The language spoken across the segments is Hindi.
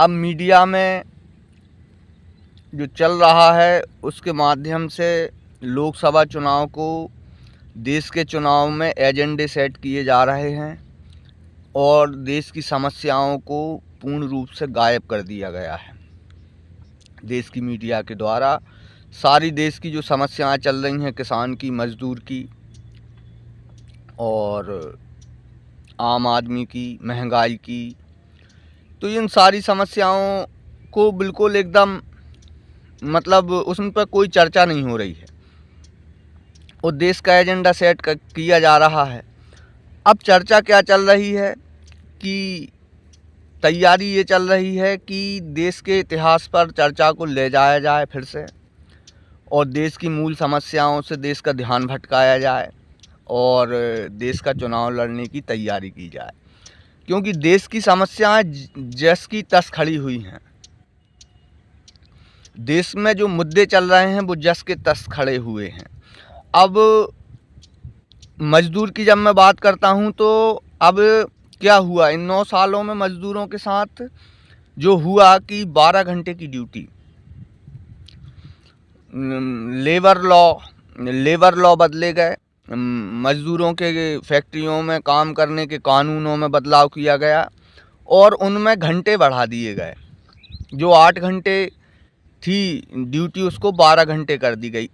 अब मीडिया में जो चल रहा है उसके माध्यम से लोकसभा चुनाव को देश के चुनाव में एजेंडे सेट किए जा रहे हैं और देश की समस्याओं को पूर्ण रूप से गायब कर दिया गया है। देश की मीडिया के द्वारा सारी देश की जो समस्याएं चल रही हैं, किसान की, मजदूर की और आम आदमी की, महंगाई की, तो इन सारी समस्याओं को बिल्कुल एकदम मतलब उन पर कोई चर्चा नहीं हो रही है और देश का एजेंडा सेट किया जा रहा है। अब चर्चा क्या चल रही है कि तैयारी ये चल रही है कि देश के इतिहास पर चर्चा को ले जाया जाए फिर से और देश की मूल समस्याओं से देश का ध्यान भटकाया जाए और देश का चुनाव लड़ने की तैयारी की जाए, क्योंकि देश की समस्याएं जस की तस खड़ी हुई हैं। देश में जो मुद्दे चल रहे हैं वो जस के तस खड़े हुए हैं। अब मजदूर की जब मैं बात करता हूं तो अब क्या हुआ इन 9 सालों में मजदूरों के साथ जो हुआ कि 12 घंटे की ड्यूटी, लेबर लॉ बदले गए, मजदूरों के फैक्ट्रियों में काम करने के कानूनों में बदलाव किया गया और उनमें घंटे बढ़ा दिए गए। जो 8 घंटे थी ड्यूटी उसको 12 घंटे कर दी गई।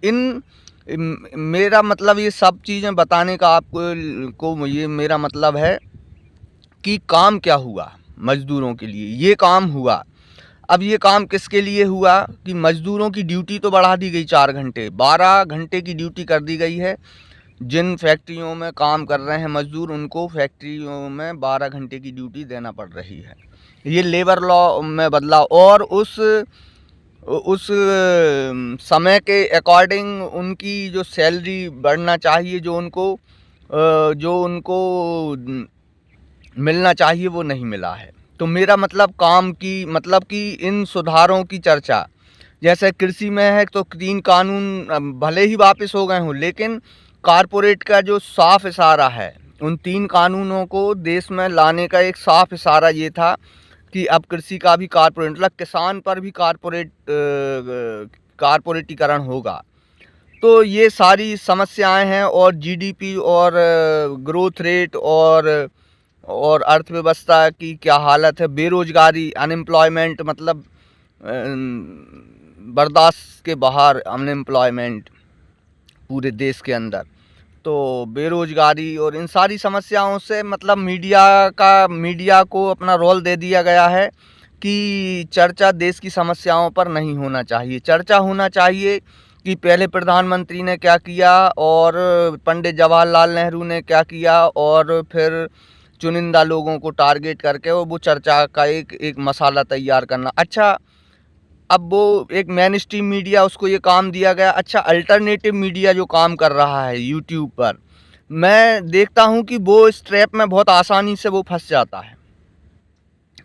मेरा मतलब ये सब चीज़ें बताने का आपको ये मेरा मतलब है कि काम क्या हुआ मज़दूरों के लिए। ये काम हुआ। अब ये काम किसके लिए हुआ कि मज़दूरों की ड्यूटी तो बढ़ा दी गई 4 घंटे, 12 घंटे की ड्यूटी कर दी गई है। जिन फैक्ट्रियों में काम कर रहे हैं मज़दूर उनको फैक्ट्रियों में 12 घंटे की ड्यूटी देना पड़ रही है। ये लेबर लॉ में बदलाव और उस समय के अकॉर्डिंग उनकी जो सैलरी बढ़ना चाहिए, जो उनको मिलना चाहिए वो नहीं मिला है। तो मेरा मतलब काम की मतलब कि इन सुधारों की चर्चा, जैसे कृषि में है तो 3 कानून भले ही वापस हो गए हों, लेकिन कारपोरेट का जो साफ इशारा है उन 3 कानूनों को देश में लाने का एक साफ इशारा ये था कि अब कृषि का भी कारपोरेट मतलब किसान पर भी कारपोरेटीकरण होगा। तो ये सारी समस्याएं हैं और जीडीपी और ग्रोथ रेट और अर्थव्यवस्था की क्या हालत है, बेरोजगारी, अनएम्प्लॉयमेंट मतलब बर्दाश्त के बाहर अनएम्प्लॉयमेंट पूरे देश के अंदर। तो बेरोजगारी और इन सारी समस्याओं से मतलब मीडिया को अपना रोल दे दिया गया है कि चर्चा देश की समस्याओं पर नहीं होना चाहिए। चर्चा होना चाहिए कि पहले प्रधानमंत्री ने क्या किया और पंडित जवाहरलाल नेहरू ने क्या किया और फिर चुनिंदा लोगों को टारगेट करके वो चर्चा का एक मसाला तैयार करना। अच्छा, अब वो एक मेन स्ट्रीम मीडिया उसको ये काम दिया गया। अच्छा, अल्टरनेटिव मीडिया जो काम कर रहा है यूट्यूब पर, मैं देखता हूँ कि वो इस ट्रैप में बहुत आसानी से वो फंस जाता है।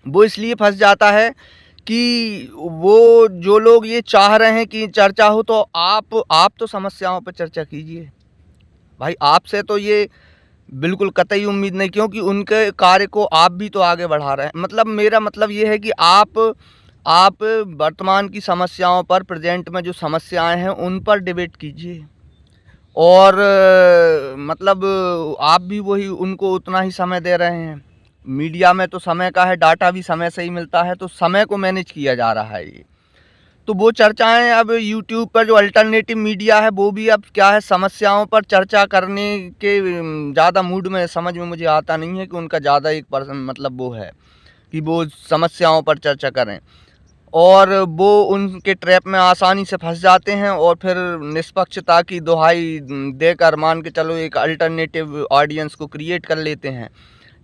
वो इसलिए फंस जाता है कि वो जो लोग ये चाह रहे हैं कि चर्चा हो तो आप तो समस्याओं पर चर्चा कीजिए भाई। आपसे तो ये बिल्कुल कतई उम्मीद नहीं, क्योंकि उनके कार्य को आप भी तो आगे बढ़ा रहे हैं। मतलब मेरा मतलब ये है कि आप वर्तमान की समस्याओं पर, प्रेजेंट में जो समस्याएं हैं उन पर डिबेट कीजिए और मतलब आप भी वही उनको उतना ही समय दे रहे हैं। मीडिया में तो समय का है, डाटा भी समय से ही मिलता है, तो समय को मैनेज किया जा रहा है ये। तो वो चर्चाएं अब यूट्यूब पर जो अल्टरनेटिव मीडिया है वो भी अब क्या है, समस्याओं पर चर्चा करने के ज़्यादा मूड में समझ में मुझे आता नहीं है कि उनका ज़्यादा एक पर्सन मतलब वो है कि वो समस्याओं पर चर्चा करें और वो उनके ट्रैप में आसानी से फंस जाते हैं और फिर निष्पक्षता की दुहाई देकर मान के चलो एक अल्टरनेटिव ऑडियंस को क्रिएट कर लेते हैं।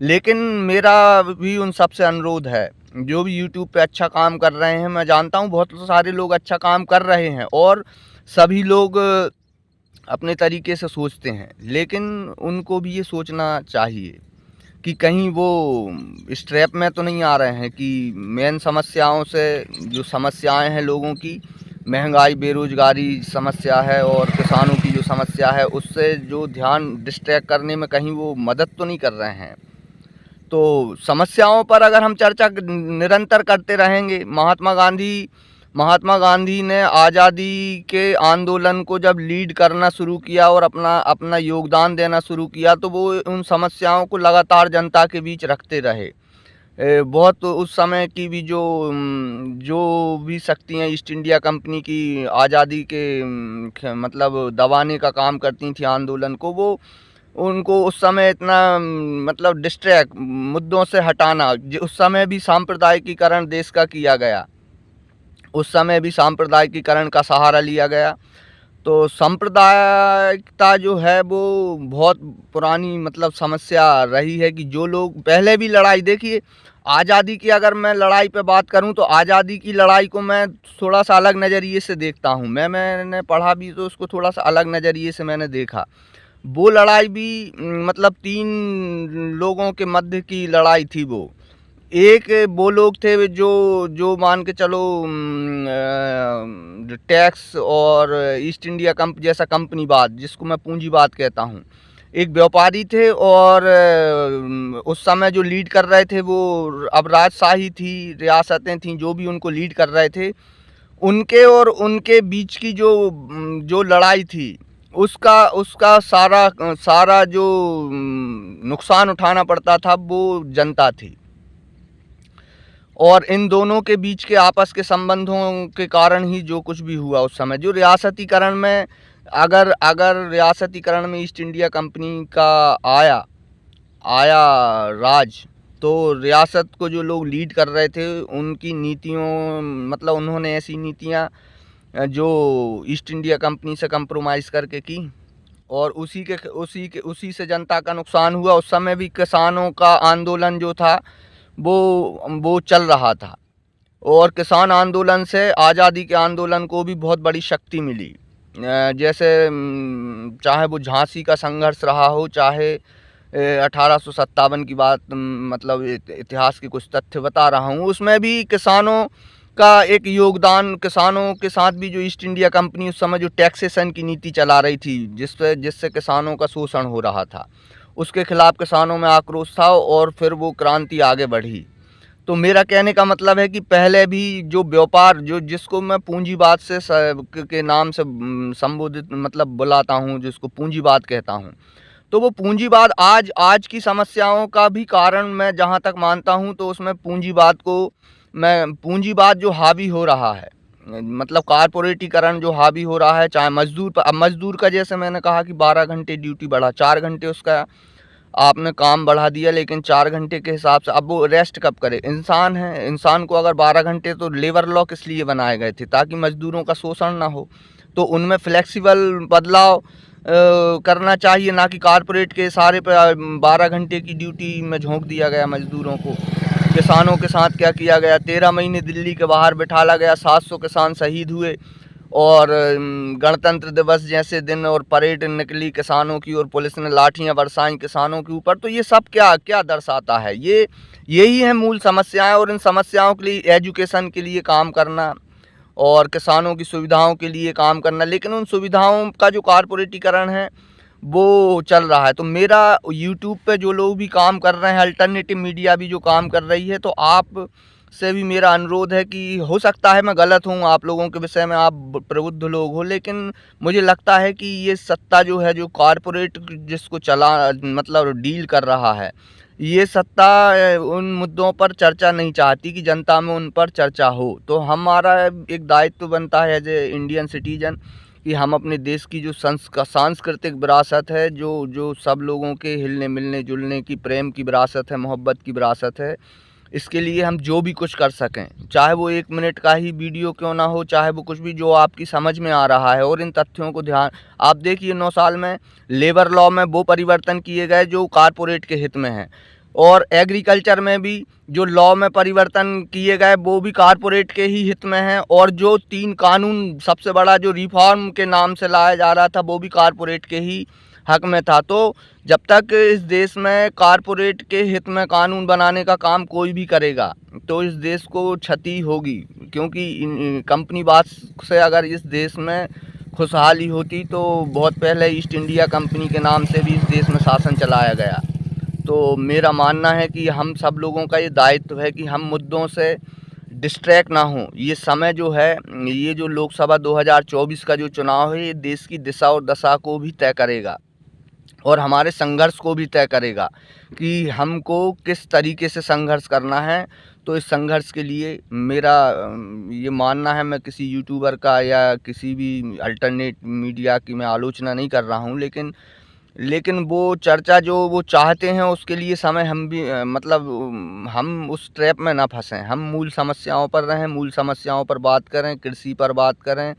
लेकिन मेरा भी उन सबसे अनुरोध है जो भी यूट्यूब पे अच्छा काम कर रहे हैं, मैं जानता हूँ बहुत सारे लोग अच्छा काम कर रहे हैं और सभी लोग अपने तरीके से सोचते हैं, लेकिन उनको भी ये सोचना चाहिए कि कहीं वो इस ट्रैप में तो नहीं आ रहे हैं कि मेन समस्याओं से, जो समस्याएं हैं लोगों की, महंगाई, बेरोजगारी समस्या है और किसानों की जो समस्या है उससे जो ध्यान डिस्ट्रैक्ट करने में कहीं वो मदद तो नहीं कर रहे हैं। तो समस्याओं पर अगर हम चर्चा निरंतर करते रहेंगे, महात्मा गांधी ने आज़ादी के आंदोलन को जब लीड करना शुरू किया और अपना अपना योगदान देना शुरू किया, तो वो उन समस्याओं को लगातार जनता के बीच रखते रहे। बहुत उस समय की भी जो भी शक्तियाँ ईस्ट इंडिया कंपनी की आज़ादी के मतलब दबाने का काम करती थी आंदोलन को, वो उनको उस समय इतना मतलब डिस्ट्रैक्ट मुद्दों से हटाना, उस समय भी सांप्रदायिकीकरण देश का किया गया, उस समय भी सांप्रदायिकीकरण का सहारा लिया गया। तो सांप्रदायिकता जो है वो बहुत पुरानी मतलब समस्या रही है कि जो लोग पहले भी लड़ाई, देखिए आज़ादी की अगर मैं लड़ाई पे बात करूं तो आज़ादी की लड़ाई को मैं थोड़ा सा अलग नज़रिए से देखता हूं। मैंने पढ़ा भी तो उसको थोड़ा सा अलग नज़रिए से मैंने देखा। वो लड़ाई भी मतलब 3 लोगों के मध्य की लड़ाई थी। वो एक वो लोग थे जो मान के चलो टैक्स और ईस्ट इंडिया जैसा कंपनीवाद, जिसको मैं पूंजीवाद कहता हूँ, एक व्यापारी थे, और उस समय जो लीड कर रहे थे वो अब राजशाही थी, रियासतें थीं, जो भी उनको लीड कर रहे थे, उनके और उनके बीच की जो लड़ाई थी, उसका सारा जो नुकसान उठाना पड़ता था वो जनता थी। और इन दोनों के बीच के आपस के संबंधों के कारण ही जो कुछ भी हुआ उस समय, जो रियासतीकरण में अगर रियासतीकरण में ईस्ट इंडिया कंपनी का आया राज, तो रियासत को जो लोग लीड कर रहे थे उनकी नीतियों मतलब उन्होंने ऐसी नीतियां जो ईस्ट इंडिया कंपनी से कंप्रोमाइज़ करके की, और उसी से जनता का नुकसान हुआ। उस समय भी किसानों का आंदोलन जो था वो चल रहा था, और किसान आंदोलन से आज़ादी के आंदोलन को भी बहुत बड़ी शक्ति मिली। जैसे चाहे वो झांसी का संघर्ष रहा हो, चाहे 1857 की बात, मतलब इतिहास के कुछ तथ्य बता रहा हूँ, उसमें भी किसानों का एक योगदान, किसानों के साथ भी जो ईस्ट इंडिया कंपनी उस समय जो टैक्सेशन की नीति चला रही थी, जिससे किसानों का शोषण हो रहा था, उसके खिलाफ किसानों में आक्रोश था, और फिर वो क्रांति आगे बढ़ी। तो मेरा कहने का मतलब है कि पहले भी जो व्यापार, जिसको मैं पूंजीवाद से के नाम से संबोधित मतलब बुलाता हूँ, जिसको पूंजीवाद कहता हूँ, तो वो पूंजीवाद आज की समस्याओं का भी कारण मैं जहाँ तक मानता हूँ, तो उसमें पूंजीवाद जो हावी हो रहा है, मतलब कारपोरेटीकरण जो हावी हो रहा है, चाहे मजदूर पर। अब मजदूर का जैसे मैंने कहा कि 12 घंटे ड्यूटी बढ़ा, 4 घंटे उसका आपने काम बढ़ा दिया, लेकिन 4 घंटे के हिसाब से अब वो रेस्ट कब करे? इंसान है, इंसान को अगर 12 घंटे, तो लेबर लॉ किस लिए बनाए गए थे? ताकि मजदूरों का शोषण ना हो। तो उनमें फ्लेक्सिबल बदलाव करना चाहिए, ना कि कारपोरेट के इशारे पर 12 घंटे की ड्यूटी में झोंक दिया गया मजदूरों को। किसानों के साथ क्या किया गया? 13 महीने दिल्ली के बाहर बिठाला गया, 700 किसान शहीद हुए, और गणतंत्र दिवस जैसे दिन और परेड निकली किसानों की, और पुलिस ने लाठियां बरसाई किसानों के ऊपर। तो ये सब क्या दर्शाता है? यही है मूल समस्याएं, और इन समस्याओं के लिए एजुकेशन के लिए काम करना और किसानों की सुविधाओं के लिए काम करना, लेकिन उन सुविधाओं का जो कारपोरेटीकरण है वो चल रहा है। तो मेरा यूट्यूब पे जो लोग भी काम कर रहे हैं, अल्टरनेटिव मीडिया भी जो काम कर रही है, तो आप से भी मेरा अनुरोध है कि हो सकता है मैं गलत हूँ, आप लोगों के विषय में आप प्रबुद्ध लोग हो, लेकिन मुझे लगता है कि ये सत्ता जो है, जो कॉरपोरेट जिसको चला मतलब डील कर रहा है, ये सत्ता उन मुद्दों पर चर्चा नहीं चाहती कि जनता में उन पर चर्चा हो। तो हमारा एक दायित्व बनता है एज ए इंडियन सिटीजन कि हम अपने देश की जो सांस्कृतिक विरासत है, जो सब लोगों के हिलने मिलने जुलने की, प्रेम की विरासत है, मोहब्बत की विरासत है, इसके लिए हम जो भी कुछ कर सकें, चाहे वो 1 मिनट का ही वीडियो क्यों ना हो, चाहे वो कुछ भी जो आपकी समझ में आ रहा है। और इन तथ्यों को ध्यान, आप देखिए 9 साल में लेबर लॉ में वो परिवर्तन किए गए जो कारपोरेट के हित में हैं, और एग्रीकल्चर में भी जो लॉ में परिवर्तन किए गए वो भी कारपोरेट के ही हित में हैं, और जो 3 कानून सबसे बड़ा जो रिफॉर्म के नाम से लाया जा रहा था वो भी कारपोरेट के ही हक में था। तो जब तक इस देश में कारपोरेट के हित में कानून बनाने का काम कोई भी करेगा तो इस देश को क्षति होगी, क्योंकि कंपनीवाद से अगर इस देश में खुशहाली होती तो बहुत पहले ईस्ट इंडिया कंपनी के नाम से भी इस देश में शासन चलाया गया। तो मेरा मानना है कि हम सब लोगों का ये दायित्व है कि हम मुद्दों से डिस्ट्रैक्ट ना हों। ये समय जो है, ये जो लोकसभा 2024 का जो चुनाव है, ये देश की दिशा और दशा को भी तय करेगा और हमारे संघर्ष को भी तय करेगा कि हमको किस तरीके से संघर्ष करना है। तो इस संघर्ष के लिए मेरा ये मानना है, मैं किसी यूट्यूबर का या किसी भी अल्टरनेट मीडिया की मैं आलोचना नहीं कर रहा हूँ, लेकिन वो चर्चा जो वो चाहते हैं उसके लिए समय हम भी हम उस ट्रैप में ना फंसें। हम मूल समस्याओं पर रहें, मूल समस्याओं पर बात करें, कृषि पर बात करें,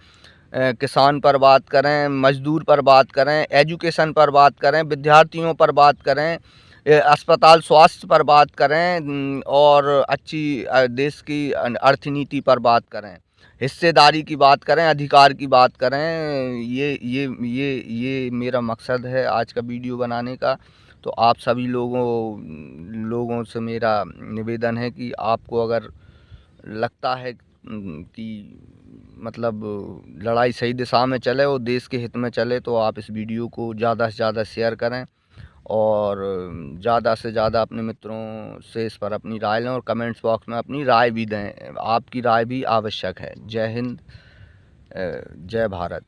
किसान पर बात करें, मजदूर पर बात करें, एजुकेशन पर बात करें, विद्यार्थियों पर बात करें, अस्पताल स्वास्थ्य पर बात करें, और अच्छी देश की अर्थनीति पर बात करें, हिस्सेदारी की बात करें, अधिकार की बात करें। ये मेरा मकसद है आज का वीडियो बनाने का। तो आप सभी लोगों से मेरा निवेदन है कि आपको अगर लगता है कि लड़ाई सही दिशा में चले और देश के हित में चले, तो आप इस वीडियो को ज़्यादा से ज़्यादा शेयर करें और ज़्यादा से ज़्यादा अपने मित्रों से इस पर अपनी राय लें और कमेंट्स बॉक्स में अपनी राय भी दें। आपकी राय भी आवश्यक है। जय हिंद, जय भारत।